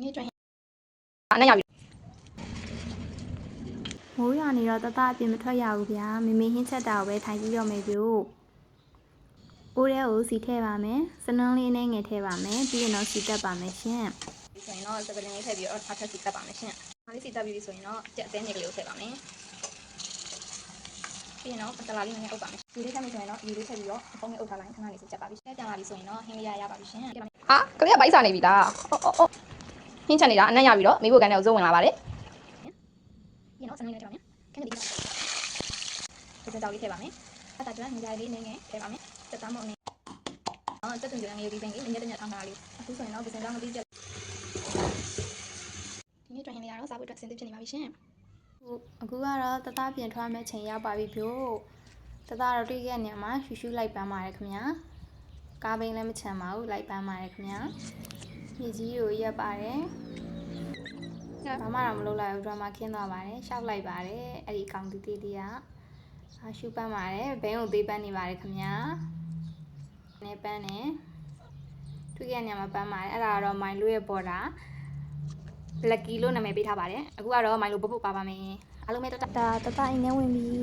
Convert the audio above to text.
နေ့ကျွမ်းအနဲ့ရပြီမိုးရွာနေတော့တတအပြင်မထွက်ရဘူးဗျာမမေဟင်းချက်တာကိုပဲထိုင်ကြည့်တော့မယ်ပြို့အိုးထဲကိုစီထည့်ပါမယ်စနွန်းလေးနဲ့ငယ်ထည့်ပါမယ်ပြီးရင်တော့စီတက်ပါမယ်ရှင်ဆိုရင်တော့စပလင်းလေးထည့်ပြီးတော့အထက်စီတက်ပါမယ်ရှင်။အားလေးစီတက်ပြီးဆိုရင်တော့ကြက်အသေးငယ်ကလေးကိုထည့်ပါမယ်။ပြီးရင်တော့ပစလာလေးနည်းနည်းအုပ်ပါမယ်။ဒီလေးထည့်မယ်ဆိုရင်တော့ဒီလေးထည့်ပြီးတော့အဖုံးလေးအုပ်ထားလိုက်ခဏလေးစီချက်ပါပြီ။ပြန်လာပြီဆိုရင်တော့ဟင်းလေးရပါပြီရှင်။ဟာကလေးကဗိုက်စားနေပြီလား။အော်ဟင်းချက်နေတာအနက်ရပြီတော့မိဖို့ကန်တဲ့ကိုစိုးဝင်လာပါတယ်။ပြီးရင်တော့စနေလေးထည့်ပါမယ်။ခဏလေးဒီကြောက်လေးထည့်ပါမယ်။အတာကျွမ်းငကြလေးနည်းနည်းထည့်ပါမယ်။စက်သားမုံနဲ့စက်သွင်းကြငယ်လေးပင်လေးနည်းနည်းတညထောင်းထားလေးအခုဆိုရင်တော့ပစံကြောင်းမပြီးကြဒီနေ့တွင်ဟင်းလေးရတော့စားဖို့အတွက်ဆင်သင့်ဖြစ်နေပါပြီရှင်အခုကတော့တတပြင်ထွက်မဲ့ချိန်ရောက်ပါပြီပြို့တတတော့တွေ့ခဲ့နေမှာရှူလိုက်ပန်းပါတယ်ခင်ဗျာကားဘိန်းလည်းမချမ်းပါဘူးလိုက်ပန်းပါတယ်ခင်ဗျာမြေကြီးကိုရက်ပါတယ်ဘာမှတော့မလုပ်လိုက်ဘူးဒရမာခင်းသွားပါတယ်ရှောက်လိုက်ပါတယ်အဲ့ဒီကောင်တီတီလေးကရှူပန်းပါတယ်ဘိန်းကိုသေးပန်းနေပါတယ်ခင်ဗျာနေပန်းနေတွေ့ခဲ့နေမှာပန်းပါတယ်အဲ့ဒါကတော့မိုင်လို့ရဲ့ပေါ်တာlucky လို့နာမည်ပေးထားပါတယ်အခုကတော့မိုင်လို့ပုတ်ပုတ်ပါပါမယ်အားလုံးပဲတတအိမ်ထဲဝင်ပြီ